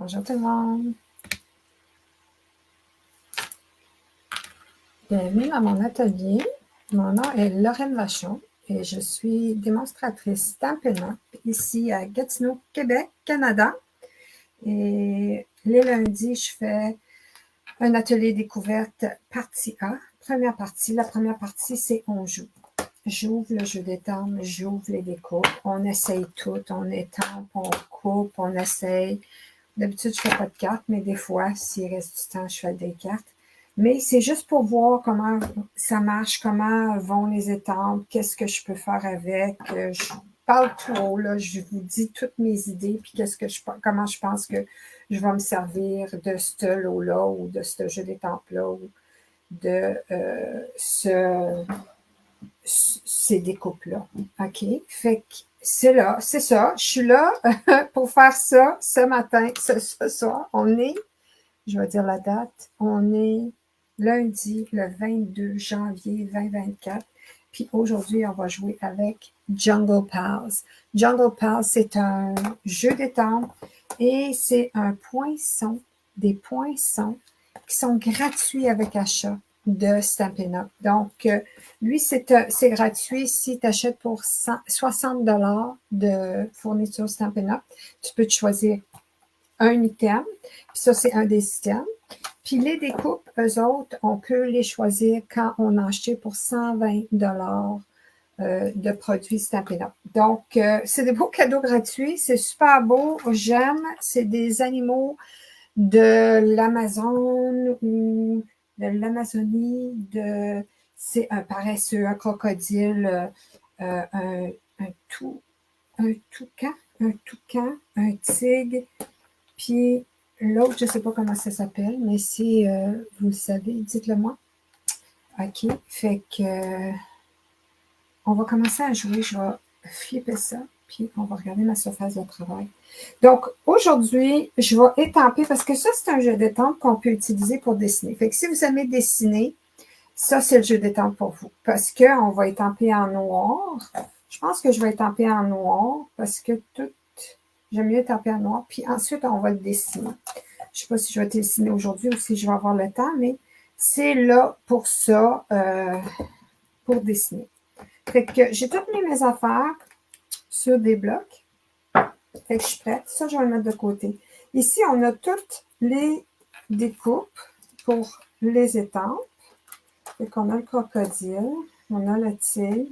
Bonjour tout le monde. Bienvenue dans mon atelier. Mon nom est Lorraine Vachon et je suis démonstratrice Stampin' Up ici à Gatineau, Québec, Canada. Et les lundis, je fais un atelier découverte partie A. Première partie. La première partie, c'est on joue. J'ouvre le jeu d'étampe, j'ouvre les découpes, on essaye tout, on étampe, on coupe, on essaye. D'habitude, je ne fais pas de cartes, mais des fois, s'il reste du temps, je fais des cartes. Mais c'est juste pour voir comment ça marche, comment vont les étampes, qu'est-ce que je peux faire avec. Je parle tout haut, là, je vous dis toutes mes idées, puis comment je pense que je vais me servir de ce lot-là ou de ce jeu d'étampes-là ou de ces découpes-là. OK? Fait que c'est là, c'est ça. Je suis là pour faire ça ce matin, ce soir. On est, je vais dire la date, on est lundi, le 22 janvier 2024. Puis aujourd'hui, on va jouer avec Jungle Pals. Jungle Pals, c'est un jeu d'étampes et c'est un poinçon, des poinçons qui sont gratuits avec achat de Stampin' Up. Donc, lui, c'est gratuit si tu achètes pour 60 $ de fourniture Stampin' Up. Tu peux te choisir un item, puis ça, c'est un des items. Puis les découpes, eux autres, on peut les choisir quand on a acheté pour 120 $ de produits Stampin' Up. Donc, c'est des beaux cadeaux gratuits, c'est super beau, j'aime, c'est des animaux de l'Amazon ou de l'Amazonie, c'est un paresseux, un crocodile, un toucan, un tigre, puis l'autre, je ne sais pas comment ça s'appelle, mais si vous le savez, dites-le moi. OK, fait que on va commencer à jouer, je vais flipper ça, puis on va regarder ma surface de travail. Donc, aujourd'hui, je vais étamper, parce que ça, c'est un jeu d'étampe qu'on peut utiliser pour dessiner. Fait que si vous aimez dessiner, ça, c'est le jeu d'étampe pour vous. Parce qu'on va étamper en noir. Je pense que je vais étamper en noir, parce que j'aime mieux étamper en noir. Puis ensuite, on va le dessiner. Je ne sais pas si je vais dessiner aujourd'hui ou si je vais avoir le temps, mais c'est là pour ça, pour dessiner. Fait que j'ai toutes mes affaires sur des blocs. Fait que je suis prête. Ça, je vais le mettre de côté. Ici, on a toutes les découpes pour les étampes. Fait qu'on a le crocodile, on a le tigre,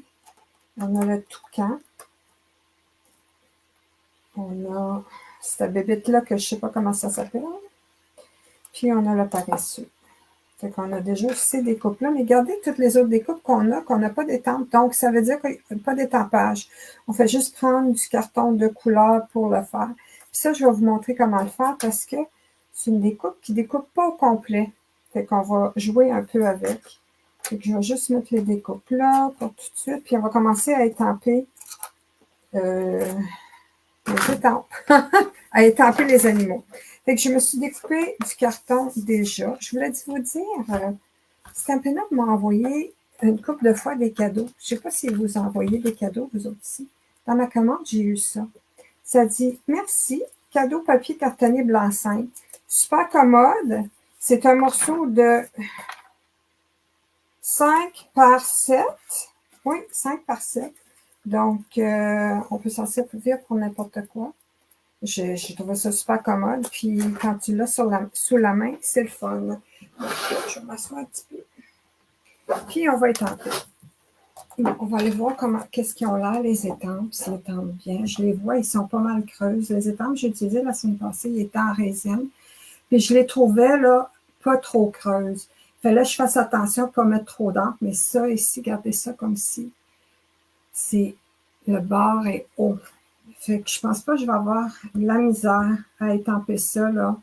on a le toucan, on a cette bébête-là que je ne sais pas comment ça s'appelle, puis on a le paresseux. Fait qu'on a déjà ces découpes-là, mais regardez toutes les autres découpes qu'on n'a pas d'étampe. Donc, ça veut dire qu'il n'y a pas d'étampage. On fait juste prendre du carton de couleur pour le faire. Puis ça, je vais vous montrer comment le faire parce que c'est une découpe qui ne découpe pas au complet. Fait qu'on va jouer un peu avec. Fait que je vais juste mettre les découpes là pour tout de suite. Puis on va commencer à étamper les étampes, à étamper les animaux. Fait que je me suis découpé du carton déjà. Je voulais vous dire, Stampin' Up m'a envoyé une couple de fois des cadeaux. Je ne sais pas si vous envoyez des cadeaux, vous autres aussi. Dans ma commande, j'ai eu ça. Ça dit « Merci, cadeau papier cartonné blanc-cinq. Super commode. C'est un morceau de 5 par 7. Oui, 5 par 7. Donc, on peut s'en servir pour n'importe quoi. J'ai trouvé ça super commode. Puis, quand tu l'as sous la main, c'est le fun. Donc, je vais m'asseoir un petit peu. Puis, on va étamper. On va aller voir qu'est-ce qu'ils ont l'air, les étampes, s'ils étampent bien. Je les vois, ils sont pas mal creuses. Les étampes que j'ai utilisées la semaine passée, ils étaient en résine. Puis, je les trouvais, là, pas trop creuses. Il fallait que je fasse attention pour ne pas mettre trop d'encre. Mais ça, ici, regardez ça comme si le bord est haut. Fait que je pense pas que je vais avoir de la misère à étamper ça, là.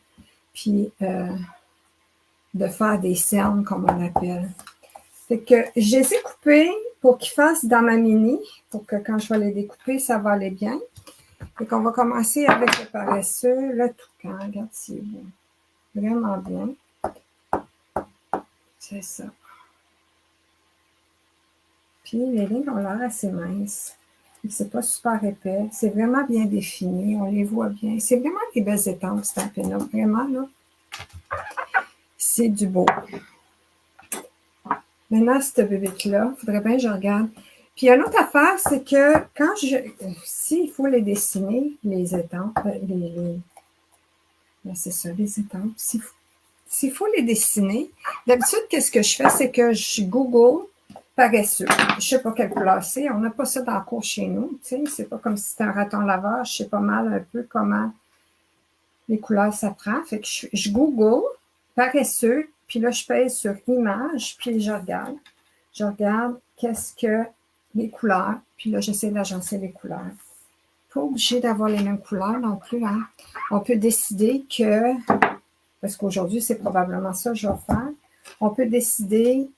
Puis, de faire des cernes, comme on appelle. Fait que je les ai coupés pour qu'ils fassent dans ma mini, pour que quand je vais les découper, ça va aller bien. Fait qu'on va commencer avec le paresseux, le toucan. Regarde, c'est beau. Vraiment bien. C'est ça. Puis les lignes ont l'air assez minces. C'est pas super épais. C'est vraiment bien défini. On les voit bien. C'est vraiment des belles étampes, Stampin' Up. Vraiment, là. C'est du beau. Maintenant, cette bébête-là, il faudrait bien que je regarde. Puis, il y a une autre affaire, c'est que quand s'il faut les dessiner, les étampes, c'est ça, les étampes. S'il faut les dessiner, d'habitude, qu'est-ce que je fais, c'est que je Google paresseux. Je ne sais pas quelle couleur c'est. On n'a pas ça dans le cours chez nous. Tu sais, c'est pas comme si c'était un raton laveur. Je sais pas mal un peu comment les couleurs ça prend. Fait que je Google paresseux, puis là, je pèse sur image, puis je regarde. Je regarde qu'est-ce que les couleurs, puis là, j'essaie d'agencer les couleurs. Pas obligé d'avoir les mêmes couleurs non plus. Hein. On peut décider que, parce qu'aujourd'hui, c'est probablement ça que je vais faire, on peut décider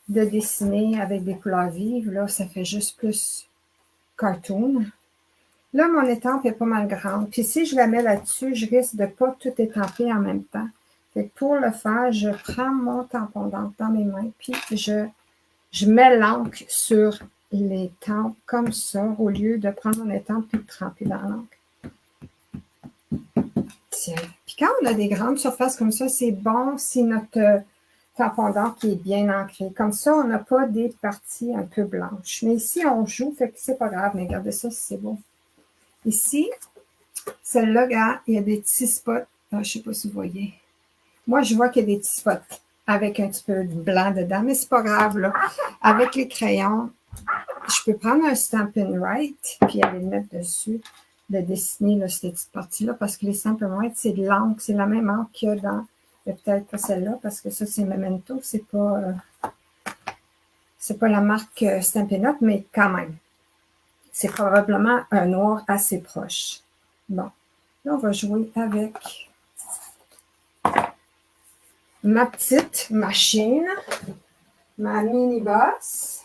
de dessiner avec des couleurs vives. Là, ça fait juste plus cartoon. Là, mon étampe est pas mal grande. Puis si je la mets là-dessus, je risque de ne pas tout étamper en même temps. Fait que pour le faire, je prends mon tampon d'encre dans mes mains, puis je mets l'encre sur les tempes comme ça, au lieu de prendre mon étampe et de tremper dans l'encre. Tiens. Puis quand on a des grandes surfaces comme ça, c'est bon si notre tampon d'encre est bien ancré. Comme ça, on n'a pas des parties un peu blanches. Mais ici, on joue, fait que c'est pas grave. Mais regardez ça, c'est beau. Ici, celle-là, regarde, il y a des petits spots. Je ne sais pas si vous voyez. Moi, je vois qu'il y a des petits spots avec un petit peu de blanc dedans, mais c'est pas grave, là. Avec les crayons, je peux prendre un Stampin' Write puis aller le mettre dessus, de dessiner là, ces petites parties-là, parce que les Stampin' Write, c'est de l'encre, c'est la même encre qu'il y a dans, peut-être pas celle-là, parce que ça, c'est Memento, c'est pas la marque Stampin' Up, mais quand même. C'est probablement un noir assez proche. Bon, là, on va jouer avec ma petite machine, ma mini-boss,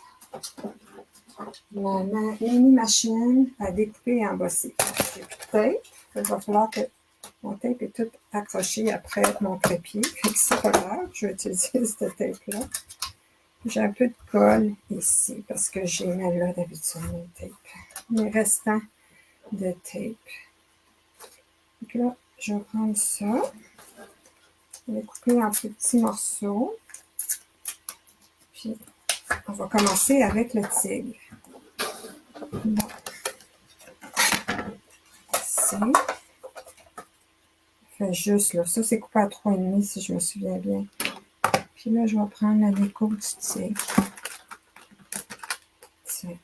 ma mini-machine à découper et embosser. J'ai plus de tape. Il va falloir que mon tape est tout accroché après mon trépied. Fait que c'est pas grave, je vais utiliser cette tape-là. J'ai un peu de colle ici parce que j'ai mis là d'habitude mes tapes. Mes restants de tape. Donc là, je vais prendre ça. Je vais couper en petits morceaux. Puis, on va commencer avec le tigre. Bon. Ici. Fait juste là. Ça, c'est coupé à 3,5 si je me souviens bien. Puis là, je vais prendre la découpe du tigre. Tiens.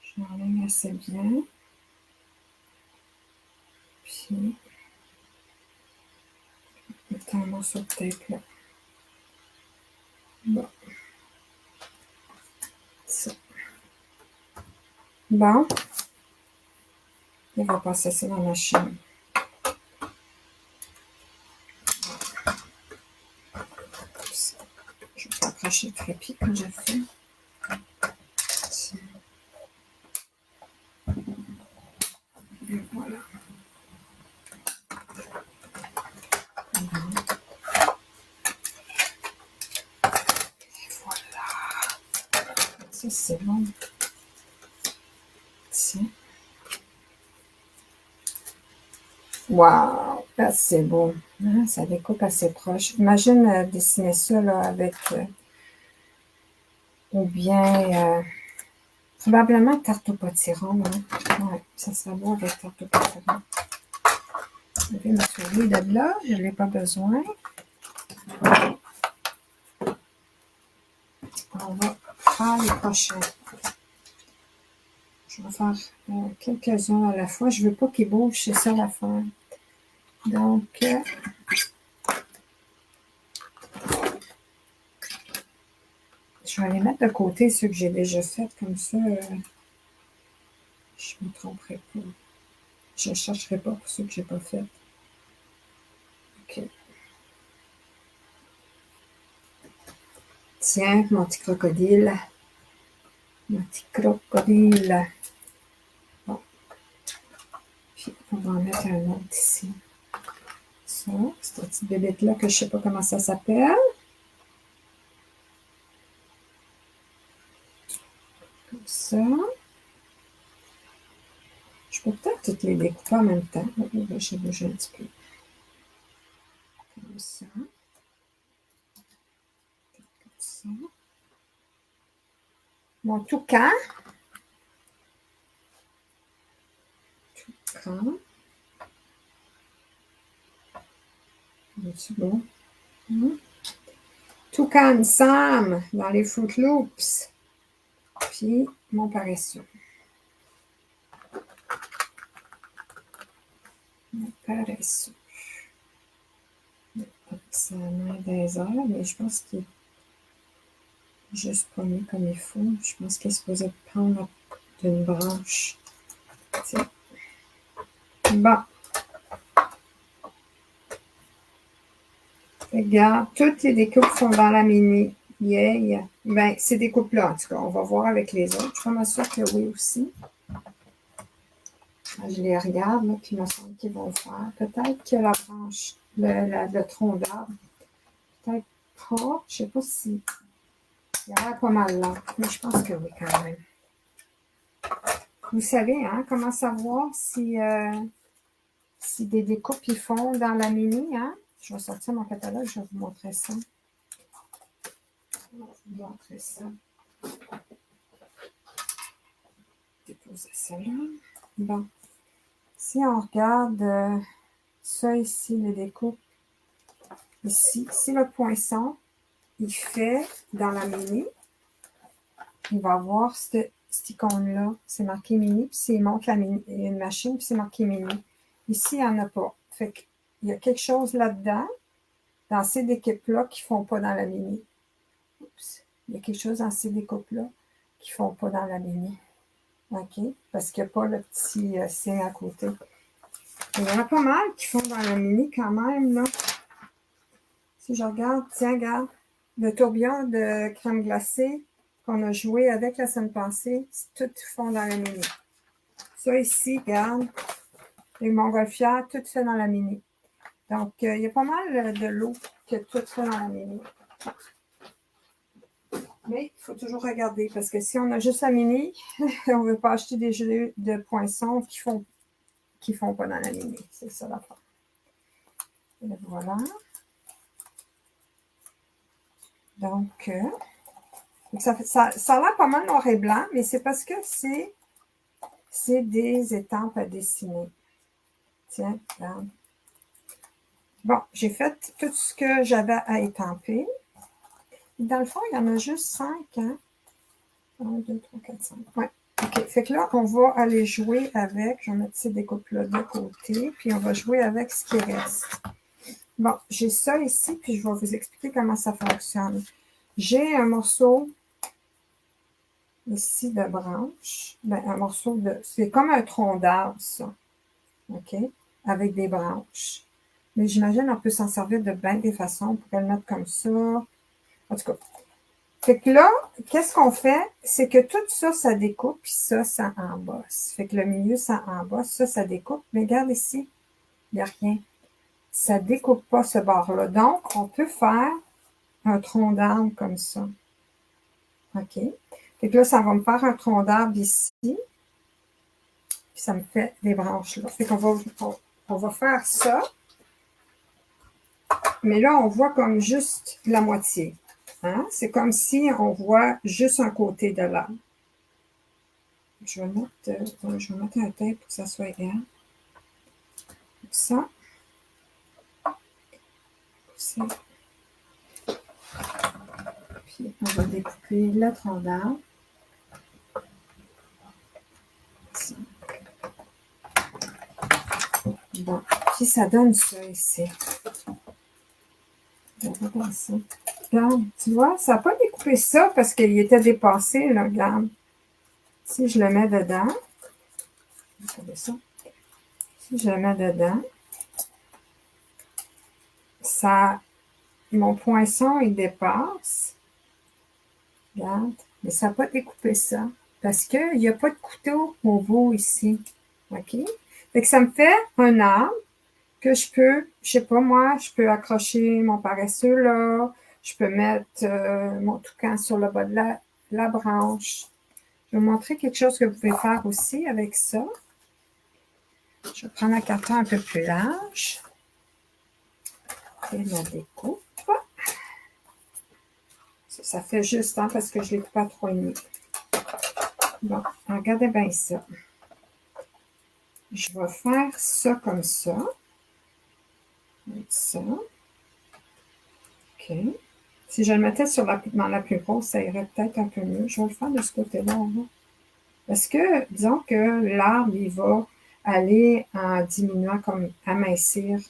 Je l'enlève assez bien. Puis, je vais un morceau de tape là. Bon. Ça. Bon. On va passer ça dans la machine. Je vais pas accrocher le trépied comme j'ai fait. Et voilà. Et voilà. Ça, c'est bon. Tiens. Wow! C'est beau. Hein? Ça découpe assez proche. Imagine dessiner ça là, avec ou bien probablement tarte au potiron. Hein? Ouais, ça serait beau avec tarte au potiron. Je vais me sauver de là, je ne l'ai pas besoin. On va faire les prochains. Je vais faire quelques-uns à la fois. Je ne veux pas qu'ils bougent, c'est ça l'affaire. Donc, je vais les mettre de côté, ceux que j'ai déjà fait, comme ça, je ne me tromperai pas. Je ne chercherai pas pour ceux que je n'ai pas fait. OK. Tiens, mon petit crocodile. Mon petit crocodile. Bon. Puis, on va en mettre un autre ici. Ça, cette petite bébête-là que je ne sais pas comment ça s'appelle. Comme ça. Je peux peut-être toutes les découper en même temps. Je vais bouger un petit peu. Comme ça. Comme ça. Mon toucan. Toucan. C'est beau. Toucan Sam dans les Fruit Loops. Puis mon paresseux. Mon paresseux. Ça a l'air des heures, mais je pense qu'il est juste pas mis comme il faut. Je pense qu'il est supposé prendre d'une branche. Tiens. Bon. Regarde, toutes les découpes sont dans la mini. Yeah. Ben, ces découpes-là, en tout cas, on va voir avec les autres. Je suis pas sûre que oui aussi. Je les regarde, là, puis il me semble qu'ils vont faire. Peut-être que la branche, le tronc d'arbre, peut-être pas. Je sais pas si. Il y a l'air pas mal là, mais je pense que oui quand même. Vous savez, hein, comment savoir si des découpes ils font dans la mini, hein? Je vais sortir mon catalogue, je vais vous montrer ça. Je vais vous montrer ça. Déposer ça là. Bon. Si on regarde ça ici, les découpes, ici, si le poinçon, il fait dans la mini, il va avoir cette icône-là. C'est marqué mini, puis s'il monte une machine, puis c'est marqué mini. Ici, il n'y en a pas. Fait qu'il y a quelque chose là-dedans, dans ces découpes-là, qui ne font pas dans la mini. Oups. Il y a quelque chose dans ces découpes-là qui ne font pas dans la mini. OK? Parce qu'il n'y a pas le petit signe à côté. Il y en a pas mal qui font dans la mini quand même, là. Si je regarde, tiens, regarde, le tourbillon de crème glacée qu'on a joué avec la semaine passée, tout font dans la mini. Ça ici, regarde, les montgolfières, tout fait dans la mini. Donc, il y a pas mal de l'eau que tout fait dans la mini. Mais il faut toujours regarder parce que si on a juste la mini, on ne veut pas acheter des jeux de poinçons qui font pas dans la mini. C'est ça l'affaire. Et voilà. Donc, ça a l'air pas mal noir et blanc, mais c'est parce que c'est des étampes à dessiner. Tiens, regarde. Bon, j'ai fait tout ce que j'avais à étamper. Dans le fond, il y en a juste 5, hein? 1, 2, 3, 4, 5. Ouais. OK. Fait que là, on va aller jouer avec. Je vais mettre ces découpes-là de côté, puis on va jouer avec ce qui reste. Bon, j'ai ça ici, puis je vais vous expliquer comment ça fonctionne. J'ai un morceau ici de branche. Ben, un morceau de... C'est comme un tronc d'arbre, ça. OK? Avec des branches. Mais j'imagine qu'on peut s'en servir de bien des façons. On pourrait le mettre comme ça. En tout cas. Fait que là, qu'est-ce qu'on fait? C'est que tout ça, ça découpe, puis ça embosse. Fait que le milieu, ça embosse. Ça découpe. Mais regarde ici, il n'y a rien. Ça ne découpe pas ce bord-là. Donc, on peut faire un tronc d'arbre comme ça. OK? Fait que là, ça va me faire un tronc d'arbre ici. Puis ça me fait des branches là. Fait qu'on va faire ça. Mais là, on voit comme juste la moitié. Hein? C'est comme si on voit juste un côté de l'arbre. Je vais mettre un tape pour que ça soit égal. Comme ça. Comme ça. Puis, on va découper le tronc d'arbre. Bon, puis ça donne ça ici. Ça. Regarde, tu vois, ça n'a pas découpé ça parce qu'il était dépassé, là, regarde. Si je le mets dedans, regardez ça. Si je le mets dedans, mon poinçon, il dépasse. Regarde, mais ça n'a pas découpé ça parce qu'il n'y a pas de couteau au bout ici. OK? Fait que ça me fait un arbre que je peux, je sais pas moi, je peux accrocher mon paresseux là, je peux mettre mon toucan sur le bas de la branche. Je vais vous montrer quelque chose que vous pouvez faire aussi avec ça. Je vais prendre un carton un peu plus large et la découpe. Ça fait juste, hein, parce que je l'ai coupé à 3,5. Bon, regardez bien ça. Je vais faire ça comme ça. Ça. OK. Si je le mettais dans la plus grosse, ça irait peut-être un peu mieux. Je vais le faire de ce côté-là. Parce que, disons que l'arbre, il va aller en diminuant, comme amincir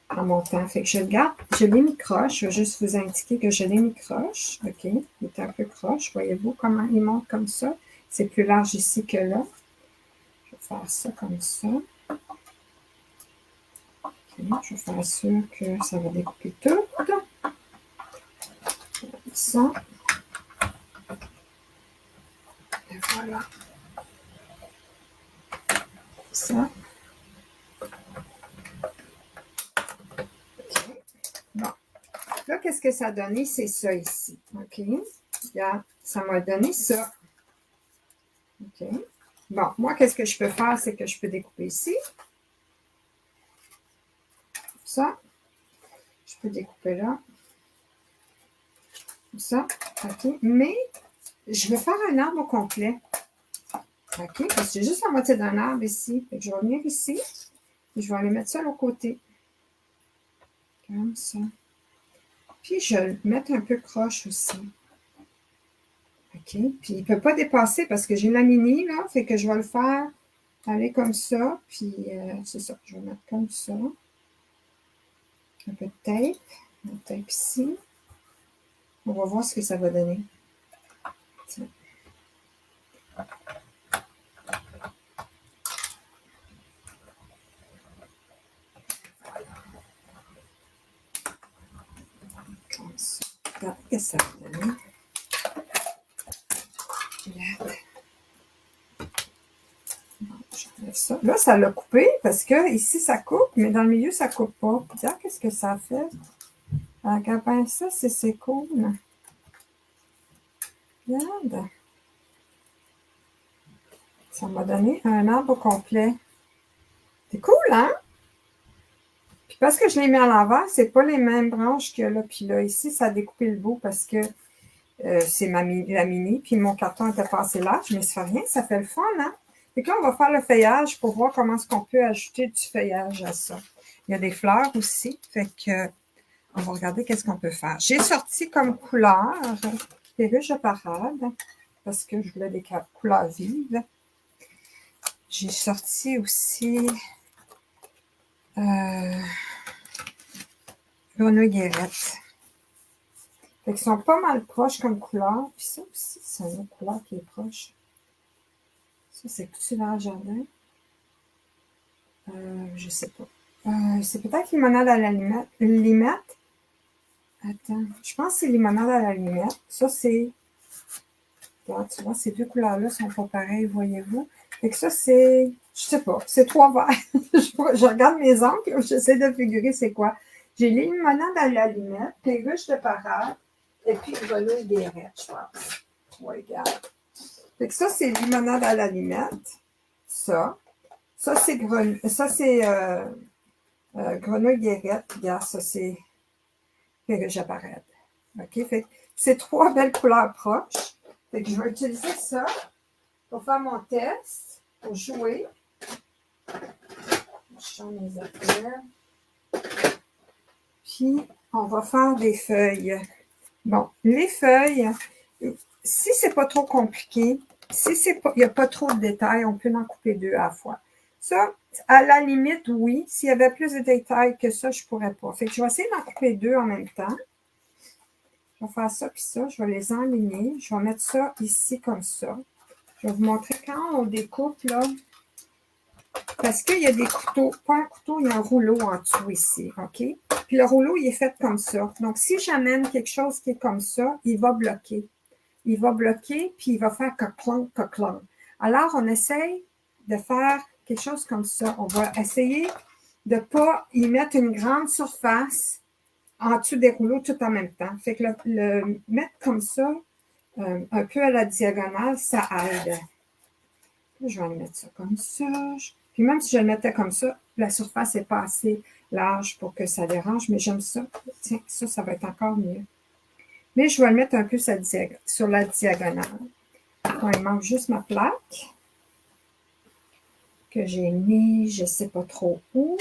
en montant. Fait que je le garde, je l'ai mis croche. Je vais juste vous indiquer que je l'ai mis croche. OK. Il est un peu croche. Voyez-vous comment il monte comme ça? C'est plus large ici que là. Je vais faire ça comme ça. OK. Je vais faire sûr que ça va découper tout. Ça. Et voilà. Ça. OK. Bon. Là, qu'est-ce que ça a donné? C'est ça ici. OK. Regarde, ça m'a donné ça. OK. Bon, moi, qu'est-ce que je peux faire? C'est que je peux découper ici. Ça. Je peux découper là. Comme ça. OK. Mais, je vais faire un arbre au complet. OK. Parce que j'ai juste la moitié d'un arbre ici. Fait que je vais venir ici. Et je vais aller mettre ça de l'autre côté. Comme ça. Puis, je vais le mettre un peu croche aussi. OK. Puis, il ne peut pas dépasser parce que j'ai la mini, là. Fait que je vais le faire aller comme ça. Puis, c'est ça. Je vais mettre comme ça. Un peu de tape. Un tape ici. On va voir ce que ça va donner. Tiens. Comme ça. Regarde, qu'est-ce que ça va donner. Regarde. Ça. Là, ça l'a coupé parce que ici, ça coupe, mais dans le milieu, ça ne coupe pas. Regarde, qu'est-ce que ça fait? Regarde bien ça, c'est cool. Regarde. Ça m'a donné un arbre complet. C'est cool, hein? Puis parce que je l'ai mis à l'envers, c'est pas les mêmes branches que là. Puis là, ici, ça a découpé le bout parce que c'est la mini. Puis mon carton était pas assez large, mais ça fait rien, ça fait le fun, hein? Et là, on va faire le feuillage pour voir comment est-ce qu'on peut ajouter du feuillage à ça. Il y a des fleurs aussi, fait que on va regarder qu'est-ce qu'on peut faire. J'ai sorti comme couleur perruche de parade parce que je voulais des couleurs vives. J'ai sorti aussi grenouille guérette. Fait qu'ils sont pas mal proches comme couleur. Puis ça aussi, c'est une autre couleur qui est proche. Ça, c'est coutu dans le jardin. Je sais pas. C'est peut-être limonade à la limette. Attends, je pense que c'est limonade à la limette. Ça, c'est... Regarde, tu vois, ces deux couleurs-là sont pas pareilles, voyez-vous. Fait que ça, c'est... Je sais pas, c'est 3 verts. je regarde mes ongles, j'essaie de figurer c'est quoi. J'ai les limonades à la limette, perruche de parade, et puis grenouille guérette, je pense. Ouais, regarde. Fait que ça, c'est limonade à la limette. Ça. Ça, c'est grenouille guérette. Regarde, ça, c'est perruche de parade. OK? Fait que c'est 3 belles couleurs proches. Fait que je vais utiliser ça pour faire mon test, pour jouer. Je change mes affaires. Puis, on va faire des feuilles. Bon, les feuilles, si c'est pas trop compliqué, si il n'y a pas trop de détails, on peut en couper 2 à la fois. Ça, à la limite, oui. S'il y avait plus de détails que ça, je ne pourrais pas. Fait que je vais essayer d'en couper 2 en même temps. Je vais faire ça puis ça. Je vais les enligner. Je vais mettre ça ici comme ça. Je vais vous montrer quand on découpe, là. Parce qu'il y a des couteaux. Pas un couteau, il y a un rouleau en dessous ici. OK? Puis le rouleau, il est fait comme ça. Donc, si j'amène quelque chose qui est comme ça, il va bloquer. Il va bloquer, puis il va faire coquelin, coquelin. Alors, on essaye de faire quelque chose comme ça. On va essayer de ne pas y mettre une grande surface en dessous des rouleaux tout en même temps. Fait que le mettre comme ça, un peu à la diagonale, ça aide. Je vais mettre ça comme ça. Puis Puis même si je le mettais comme ça, la surface n'est pas assez large pour que ça dérange, mais j'aime ça. Tiens, ça va être encore mieux. Mais je vais le mettre un peu sur la diagonale. Bon, il manque juste ma plaque que j'ai mis, je ne sais pas trop où.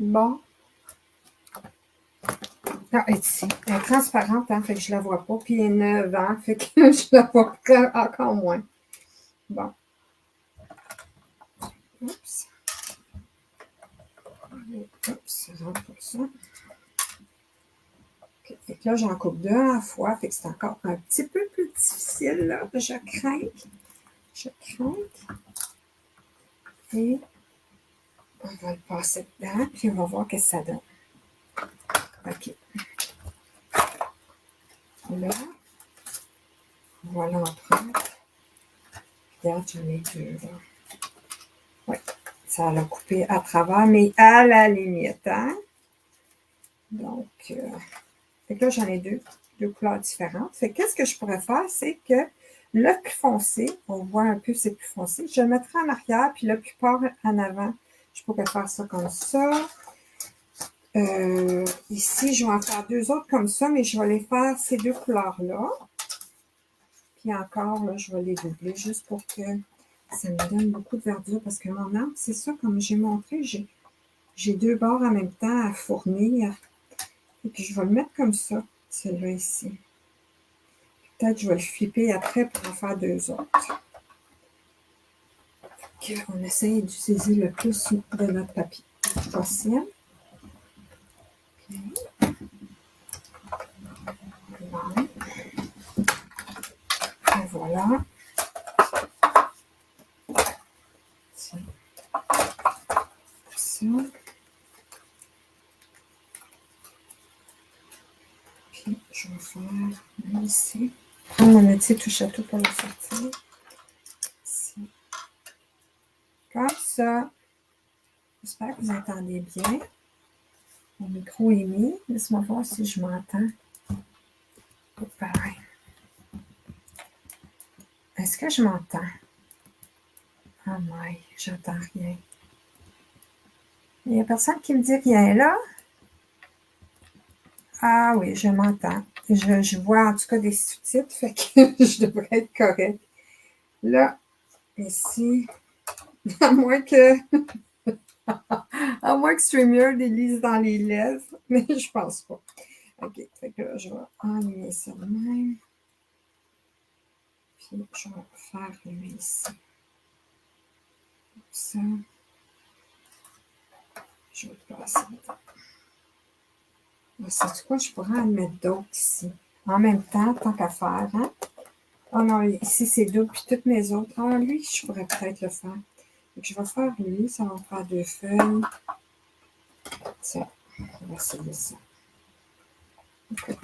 Bon. Ah, elle est ici. Elle est transparente, hein, fait que je ne la vois pas. Puis elle est neuve, hein, fait que je la vois encore moins. Bon. Oups. Oups, ça rentre comme ça. Okay. Fait que là, j'en coupe deux à la fois, fait que c'est encore un petit peu plus difficile, là. Je crains. Je crains. Et on va le passer dedans, puis on va voir ce que ça donne. OK. Là, voilà l'empreinte. Regarde, j'en ai deux, là. Oui, ça l'a coupé à travers, mais à la limite, hein? Donc, fait que là, j'en ai deux couleurs différentes. Fait que qu'est-ce que je pourrais faire, c'est que le plus foncé, on voit un peu c'est plus foncé, je le mettrai en arrière, puis le plus pâle en avant. Je pourrais faire ça comme ça. Ici, je vais en faire deux autres comme ça, mais je vais les faire ces deux couleurs-là. Puis encore, là, je vais les doubler juste pour que ça me donne beaucoup de verdure. Parce que mon arbre, c'est ça, comme j'ai montré, j'ai deux bords en même temps à fournir. Et puis, je vais le mettre comme ça, celui-là ici. Peut-être je vais le flipper après pour en faire deux autres. Donc, on essaye d'utiliser le plus de notre papier possible. Okay. Bon. Et voilà. Tiens. Ça. Puis, je vais faire ici. Prendre mon petit touche à tout pour le sortir. Ici. Comme ça. J'espère que vous entendez bien. Mon micro est mis. Laisse-moi voir si je m'entends. Pareil. Est-ce que je m'entends? Oh my, j'entends rien. Il n'y a personne qui me dit rien là? Ah oui, je m'entends. Je vois en tout cas des sous-titres, fait que je devrais être correct. Là, ici, à moins que StreamYard lise dans les lèvres, mais je pense pas. OK, fait que là, je vais enligner ça de même. Puis, je vais faire lui ici. Comme ça. Je vais le passer dedans. C'est quoi? Je pourrais en mettre d'autres ici. En même temps, tant qu'à faire, hein? Oh non, ici c'est double, puis toutes mes autres. Ah, lui, je pourrais peut-être le faire. Donc, je vais faire lui, ça va me faire deux feuilles. Tiens, on va essayer ça. Okay.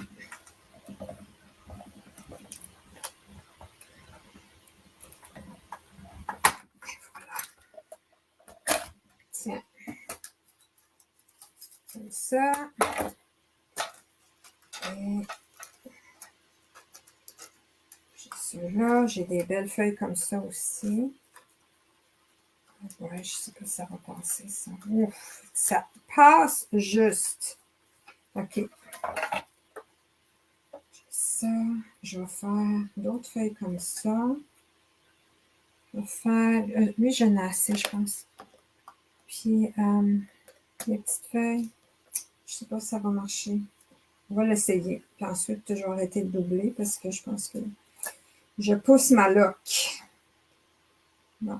Voilà. Tiens. Comme ça. Et j'ai ceux-là. J'ai des belles feuilles comme ça aussi. Ouais, je sais pas si ça va passer, ça. Ouf, ça passe juste. OK. Ça, je vais faire d'autres feuilles comme ça. Je vais faire... lui, j'en ai assez, je pense. Puis, les petites feuilles, je sais pas si ça va marcher. On va l'essayer. Puis ensuite, je vais arrêter de doubler parce que je pense que je pousse ma loque. Bon.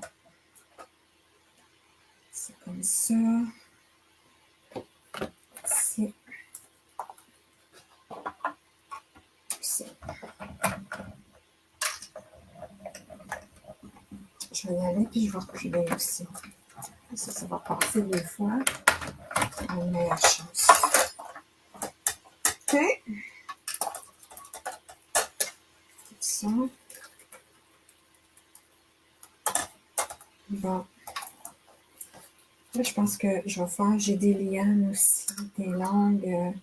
C'est comme ça. C'est ça. Je vais y aller, puis je vais reculer aussi. Ça va passer deux fois. On a une meilleure chance. OK. Ça. Bon. Là, je pense que je vais faire, j'ai des lianes aussi, des longues,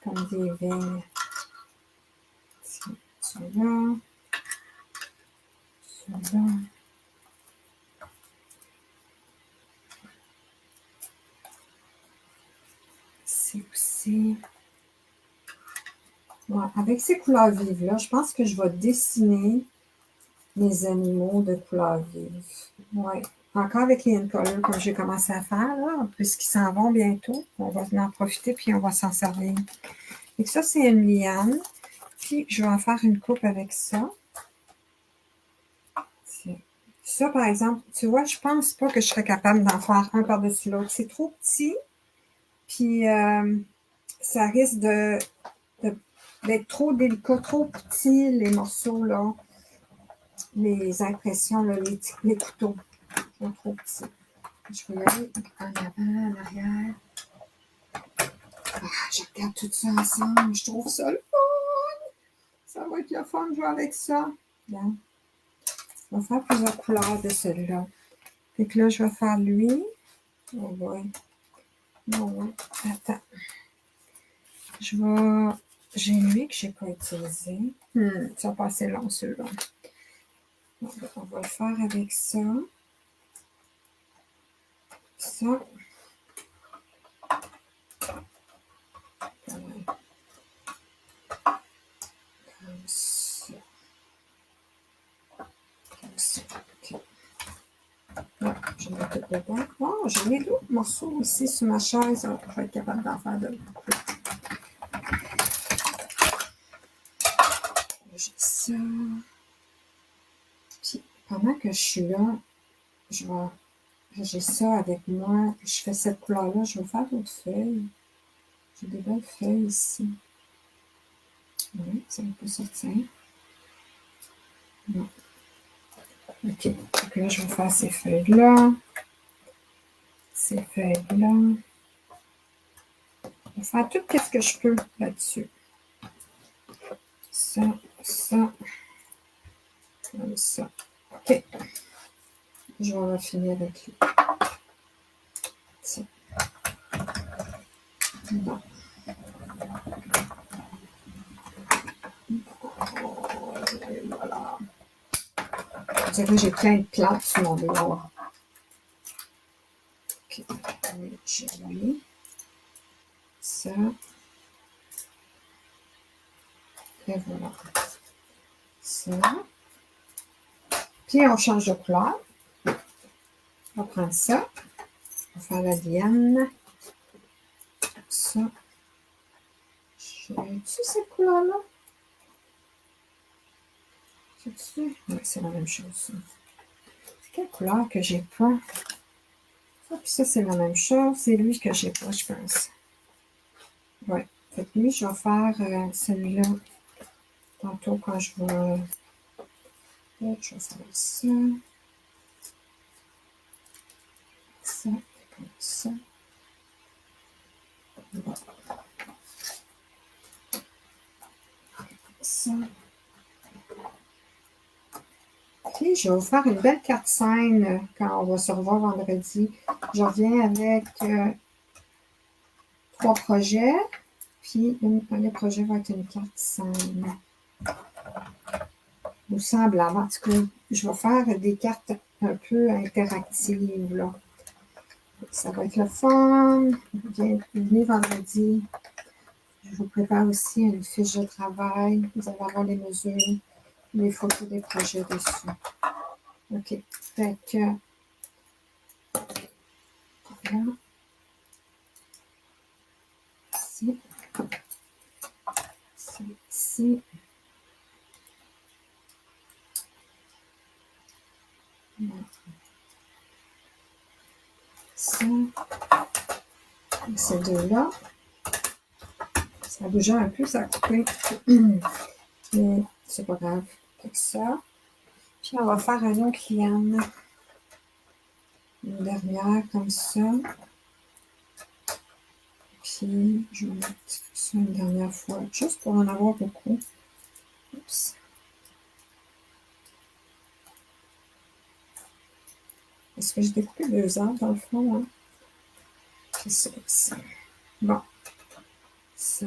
comme des vignes. Celui-là. Celui-là. C'est aussi... Ouais, avec ces couleurs vives-là, je pense que je vais dessiner mes animaux de couleurs vives. Ouais. Encore avec les colors comme j'ai commencé à faire, là, puisqu'ils s'en vont bientôt. On va en profiter, puis on va s'en servir. Et ça, c'est une liane. Puis, je vais en faire une coupe avec ça. Ça, par exemple, tu vois, je pense pas que je serais capable d'en faire un par-dessus l'autre. C'est trop petit. Puis, ça risque d'être trop délicat, trop petit, les morceaux, là. Les impressions, là, les couteaux. Ils sont trop petits. Je vais y aller en avant, en arrière. Ah, je regarde tout ça ensemble. Je trouve ça le fun. Ça va être le fun de jouer avec ça. Bien. On va faire plusieurs couleurs de celui-là. Fait que là, je vais faire lui. Oh boy. Non, attends. J'ai lui que je n'ai pas utilisé. Ça va passer long, celui-là. On va le faire avec ça. Ça. Comme ça. Comme ça. OK. Ouais, je vais mettre tout dedans. Oh, j'en ai d'autres morceaux ici sur ma chaise. Je vais être capable d'en faire d'autres. J'ai ça. Puis, pendant que je suis là, j'ai ça avec moi. Je fais cette couleur-là. Je vais faire d'autres feuilles. J'ai des belles feuilles ici. Oui, ça va pas sortir. Non. OK. Donc là, je vais faire ces feuilles-là. Ces feuilles-là. Je vais faire tout ce que je peux là-dessus. Ça, ça, comme ça. OK. Je vais finir avec lui. Ça. Bon. Voilà. Je dirais que j'ai plein de plantes sur mon bureau. OK. J'ai lui. Ça. Et voilà. Ça. Puis on change de couleur. On va prendre ça. On va faire la liane. Ça. J'ai-tu cette couleur-là? C'est-tu? Oui, c'est la même chose. C'est quelle couleur que j'ai pas? Ça, puis ça, c'est la même chose. C'est lui que j'ai pas, je pense. Oui. Fait que lui, je vais faire celui-là tantôt quand je vais... Je vais faire ça. Ça, comme ça. Bon. Ça. Puis, je vais vous faire une belle carte scène quand on va se revoir vendredi. Je reviens avec 3 projets. Puis, un des projets va être une carte scène. Ou semblable. En tout cas, je vais faire des cartes un peu interactives, là. Ça va être le fun. Venez vendredi. Je vous prépare aussi une fiche de travail. Vous allez avoir les mesures, les photos des projets dessus. OK. Fait que, là, ici, c'est ici. Ça, ces deux-là. Ça a bougé un peu, ça a coupé. Mais c'est pas grave. Fait que ça. Puis on va faire un autre liane. Une dernière comme ça. Puis je vais mettre ça une dernière fois, juste pour en avoir beaucoup. Oups. Est-ce que j'ai découpé 2 arbres dans le fond? Hein? C'est ça ici. Bon. Ça.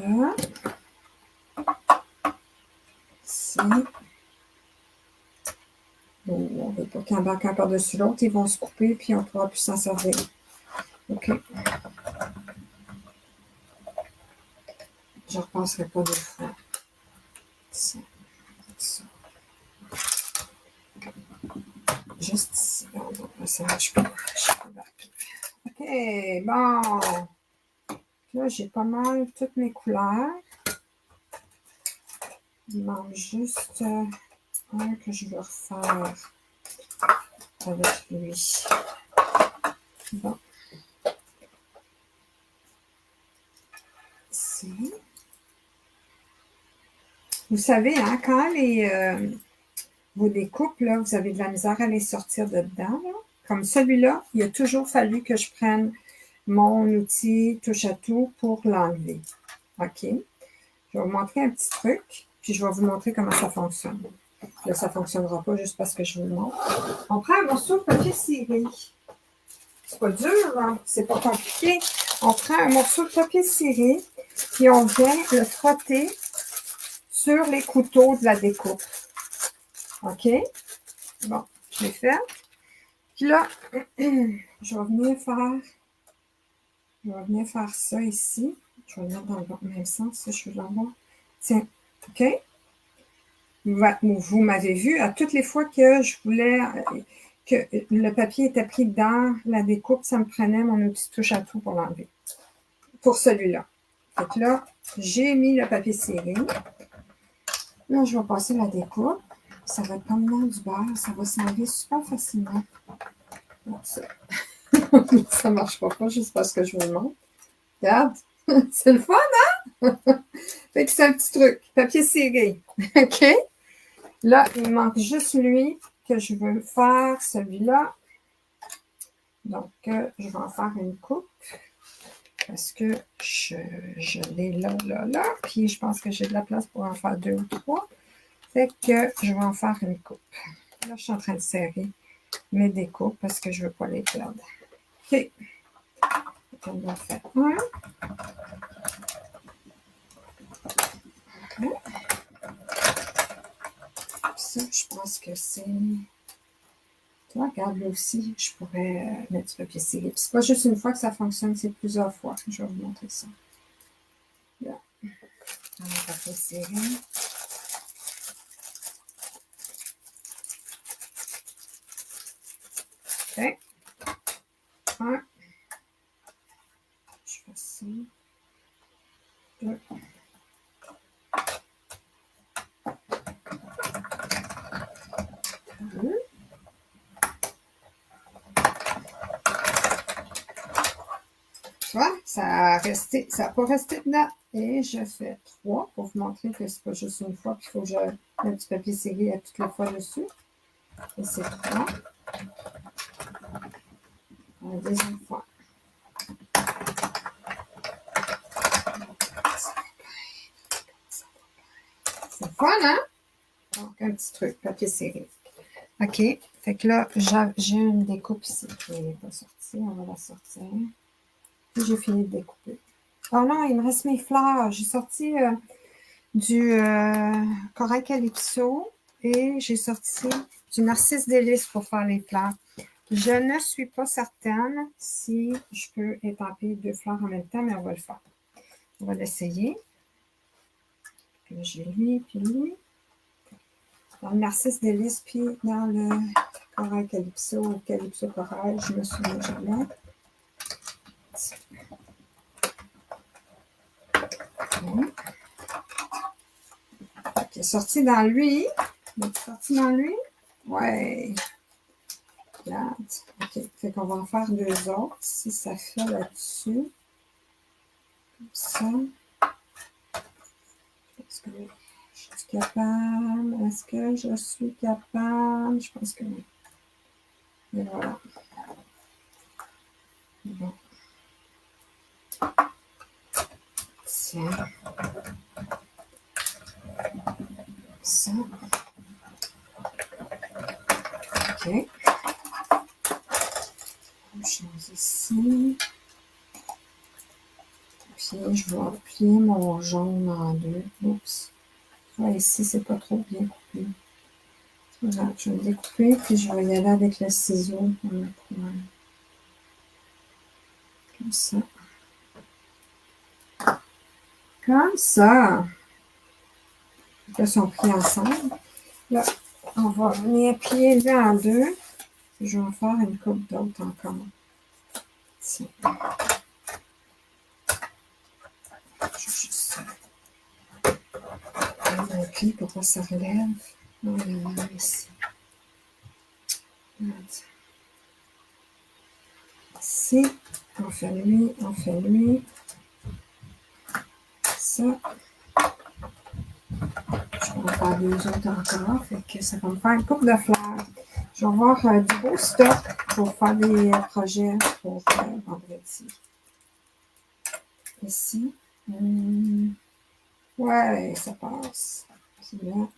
Ça. Bon, on ne veut pas qu'ils embarquent un par-dessus l'autre. Ils vont se couper, puis on ne pourra plus s'en servir. OK. Je ne repasserai pas deux fois. Ça, ça. Juste ici. Oh, non, ça marche pas. OK, bon. Là, j'ai pas mal toutes mes couleurs. Il manque juste un que je veux refaire avec lui. Bon. Ici. Vous savez, hein, quand vos découpes, là, vous avez de la misère à les sortir de dedans, là. Comme celui-là, il a toujours fallu que je prenne mon outil touche à tout pour l'enlever. OK? Je vais vous montrer un petit truc, puis je vais vous montrer comment ça fonctionne. Là, ça ne fonctionnera pas juste parce que je vous le montre. On prend un morceau de papier ciré. C'est pas dur, hein? C'est pas compliqué. On prend un morceau de papier ciré, puis on vient le frotter sur les couteaux de la découpe. OK? Bon, je l'ai fait. Puis là, je vais venir faire ça ici. Je vais le mettre dans le même sens, ça, je vais l'avoir. Tiens, OK? Vous m'avez vu, à toutes les fois que je voulais que le papier était pris dans la découpe, ça me prenait mon outil touche à tout pour l'enlever. Pour celui-là. Fait que là, j'ai mis le papier ciré. Là, je vais passer la découpe. Ça va être comme dans du beurre. Ça va s'enlever super facilement. Bon, ça ne marchera pas juste parce que je vous le montre. Regarde, c'est le fun, hein? Fait que c'est un petit truc. Papier ciré. OK? Là, il manque juste lui que je veux faire, celui-là. Donc, je vais en faire une coupe parce que je l'ai là. Puis, je pense que j'ai de la place pour en faire 2 ou 3. Fait que je vais en faire une coupe. Là, je suis en train de serrer mes découpes parce que je ne veux pas les perdre. OK. On va faire un. Okay. Ça, je pense que c'est... Toi, regarde, là aussi, je pourrais mettre du papier ciré. C'est pas juste une fois que ça fonctionne, c'est plusieurs fois. Je vais vous montrer ça. Là. On va papier ciré. OK. Un. Je fais ça. 2. Tu vois, ça n'a pas resté dedans. Et je fais 3 pour vous montrer que c'est pas juste une fois, qu'il faut que je mette du papier ciré à toutes les fois dessus. Et c'est 3. La deuxième fois. C'est fun, hein? Donc, un petit truc, papier ciré. OK. Fait que là, j'ai une découpe ici qui n'est pas sortie. On va la sortir. Puis j'ai fini de découper. Oh non, il me reste mes fleurs. J'ai sorti du corail calypso et j'ai sorti du narcisse délice pour faire les fleurs. Je ne suis pas certaine si je peux étamper 2 fleurs en même temps, mais on va le faire. On va l'essayer. Là, j'ai lui, puis lui. Dans le narcisse délice, puis dans le corail calypso ou calypso corail, je me souviens jamais. Ok, sorti dans lui. Sorti dans lui. Ouais. Regarde. OK. Fait qu'on va en faire 2 autres. Si ça fait là-dessus. Comme ça. Est-ce que je suis capable? Est-ce que je suis capable? Je pense que oui. Et voilà. Bon. Tiens. Ça. OK. Je change ici. Puis je vais plier mon jaune en 2. Oups. Ouais, ici, c'est pas trop bien coupé. Voilà, je vais le découper, puis je vais y aller avec le ciseau. Comme ça. Comme ça. Là, ils sont pris ensemble. Là, on va venir plier lui en deux. Je vais en faire une coupe d'autres encore. Tiens. Je vais juste ça. On plie pour que ça relève. On va le ici. Ici, on fait lui. Ça. Je vais en faire deux autres encore. Fait que ça va me faire une coupe de fleurs. Je vais avoir du beau stock pour faire des projets pour vendredi. Ici. Ouais, ça passe. C'est bien.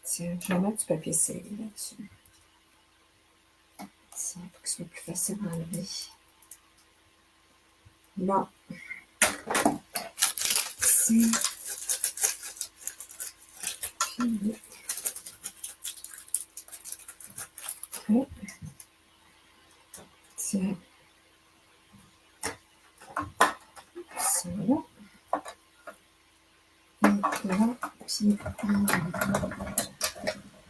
Tiens, je vais mettre du papier scellé là-dessus. Ça, pour que ce soit plus facile à enlever. Bon. Ici. Puis, okay. Tiens. Ça là. Et là, puis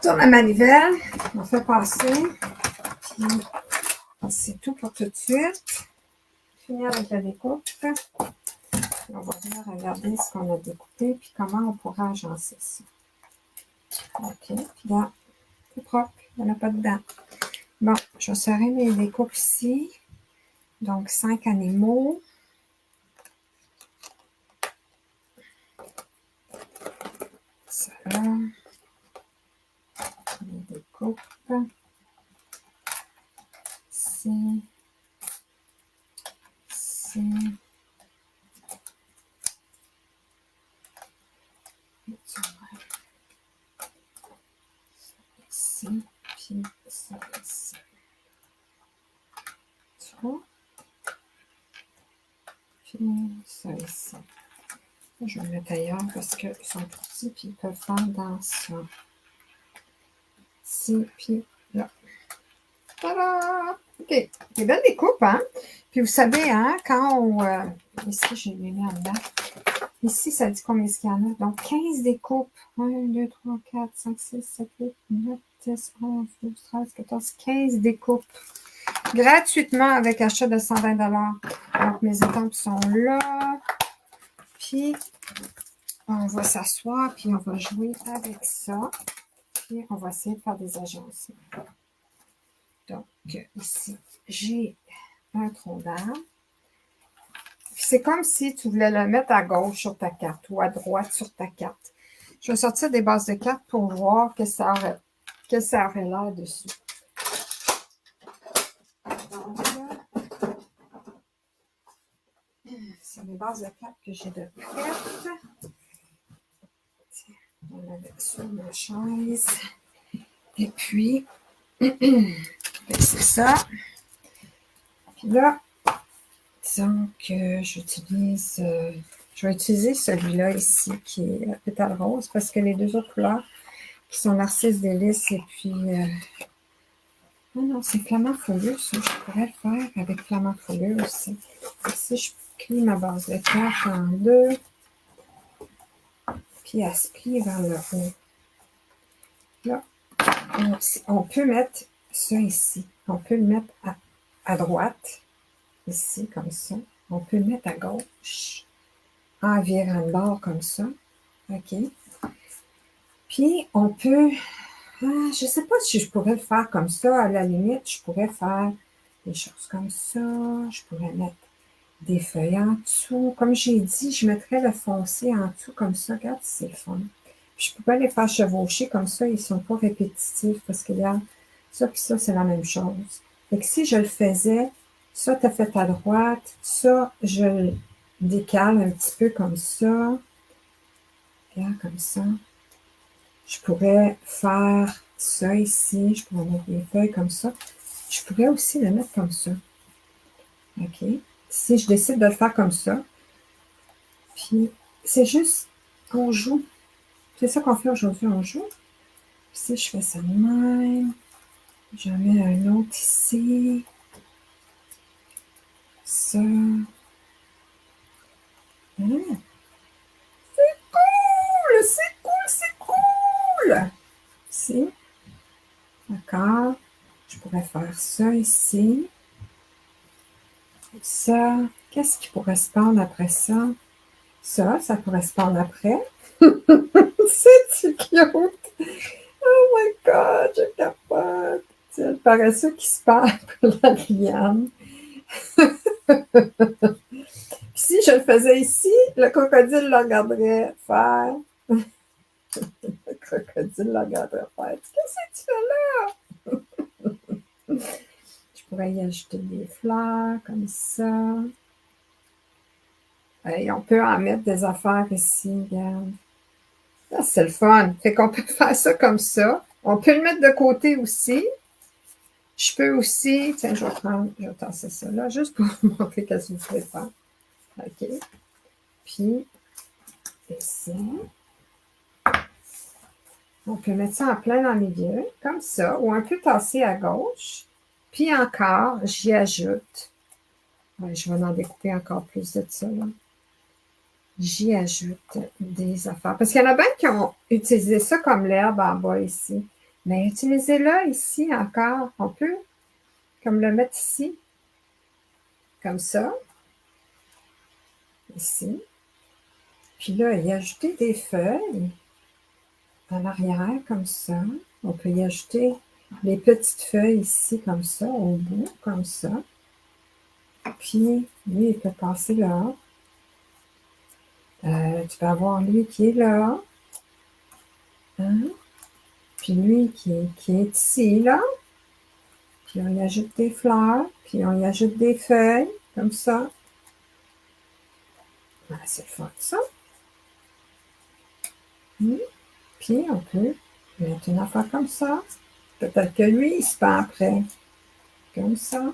tourne la manivelle. On fait passer. Puis, c'est tout pour tout de suite. Finir avec la découpe. On va venir regarder ce qu'on a découpé puis comment on pourra agencer ça. OK. Puis là, c'est propre. Il n'y en a pas dedans. Bon, je vais serrer mes découpes ici. Donc, 5 animaux. Ça là. Les découpes. Ici. Ici. Ici. Puis ça ici. Tu vois? Puis ça ici. Je vais le mettre ailleurs parce qu'ils sont petits puis ils peuvent faire dans ça. Ici, puis là. Tada! OK. Des belles découpes, hein? Puis vous savez, hein, quand on... ici, j'ai mis en dedans. Ici, ça dit combien il y en a. Donc, 15 découpes. 1, 2, 3, 4, 5, 6, 7, 8, 9, 10, 11, 12, 13, 14, 15 découpes. Gratuitement avec achat de 120 $. Donc, mes étampes sont là. Puis, on va s'asseoir, puis on va jouer avec ça. Puis, on va essayer de faire des agencements. Donc, ici, j'ai un tronc d'arbre. C'est comme si tu voulais le mettre à gauche sur ta carte ou à droite sur ta carte. Je vais sortir des bases de cartes pour voir que ça aurait l'air dessus. Donc, c'est les bases de cartes que j'ai de prête. Tiens, on la met sur ma chaise. Et puis, c'est ça. Puis là, donc, je vais utiliser celui-là ici qui est pétale rose parce que les deux autres couleurs qui sont Narcisse Délice et puis... oh non, c'est Flamant Fougueux, ça. Je pourrais le faire avec Flamant Fougueux aussi. Ici, je plie ma base de carte en deux. Puis elle se plie vers le haut. Là, on peut mettre ça ici. On peut le mettre à droite. Ici, comme ça. On peut le mettre à gauche. En virant de bord comme ça. OK. Puis, on peut... je ne sais pas si je pourrais le faire comme ça. À la limite, je pourrais faire des choses comme ça. Je pourrais mettre des feuilles en dessous. Comme j'ai dit, je mettrais le foncé en dessous comme ça. Regarde, c'est le fun. Puis, je pourrais les faire chevaucher comme ça. Ils ne sont pas répétitifs parce que, regarde, ça puis ça, c'est la même chose. Fait que si je le faisais, ça, tu as fait à droite. Ça, je le décale un petit peu comme ça. Regarde, comme ça. Je pourrais faire ça ici. Je pourrais mettre des feuilles comme ça. Je pourrais aussi le mettre comme ça. OK? Si je décide de le faire comme ça, puis c'est juste, on joue. C'est ça qu'on fait aujourd'hui, on joue. Puis si je fais ça de même, j'en mets un autre ici. Ça. C'est cool! C'est cool! C'est cool! Ici. D'accord. Je pourrais faire ça ici. Ça. Qu'est-ce qui pourrait se prendre après ça? Ça pourrait se prendre après. C'est cute! Oh my God, je capote! C'est le paresseux qui se perd pour la liane. Si je le faisais ici, le crocodile le regarderait faire. Le crocodile le regarderait faire. Qu'est-ce que tu fais là? Je pourrais y ajouter des fleurs comme ça. Et on peut en mettre des affaires ici, regarde. Ah, c'est le fun. Fait qu'on peut faire ça comme ça. On peut le mettre de côté aussi. Je peux aussi, tiens, je vais tasser ça là, juste pour vous montrer qu'est-ce que vous pouvez faire. OK. Puis, ici. On peut mettre ça en plein dans le milieu, comme ça, ou un peu tassé à gauche. Puis encore, j'y ajoute. Ouais, je vais en découper encore plus de ça, là. J'y ajoute des affaires. Parce qu'il y en a bien qui ont utilisé ça comme l'herbe en bas ici. Mais utilisez-le ici encore. On peut comme le mettre ici. Comme ça. Ici. Puis là, y ajouter des feuilles en arrière, comme ça. On peut y ajouter les petites feuilles ici, comme ça, au bout, comme ça. Puis, lui, il peut passer là. Tu peux avoir lui qui est là. Hein? Puis lui qui est ici, là. Puis on y ajoute des fleurs. Puis on y ajoute des feuilles, comme ça. Ah, c'est fun, ça. Puis on peut mettre une affaire comme ça. Peut-être que lui, il se pend après. Comme ça.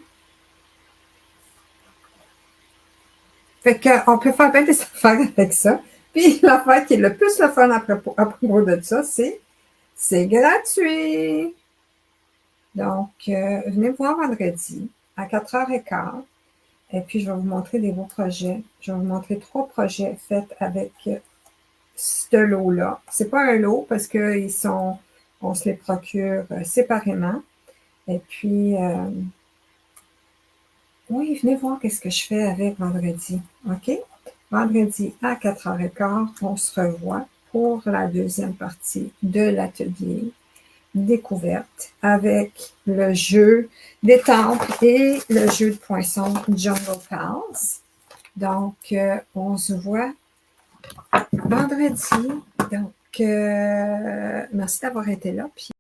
Fait qu'on peut faire bien des affaires avec ça. Puis l'affaire qui est le plus le fun à propos de ça, c'est gratuit. Donc, venez me voir vendredi à 4h15. Et puis, je vais vous montrer des beaux projets. Je vais vous montrer 3 projets faits avec ce lot-là. C'est pas un lot parce que on se les procure séparément. Et puis, oui, venez voir qu'est-ce que je fais avec vendredi. OK? Vendredi à 4h15, on se revoit pour la deuxième partie de l'atelier découverte avec le jeu des temples et le jeu de poinçons Jungle Pals. Donc, on se voit vendredi. Donc, merci d'avoir été là. Puis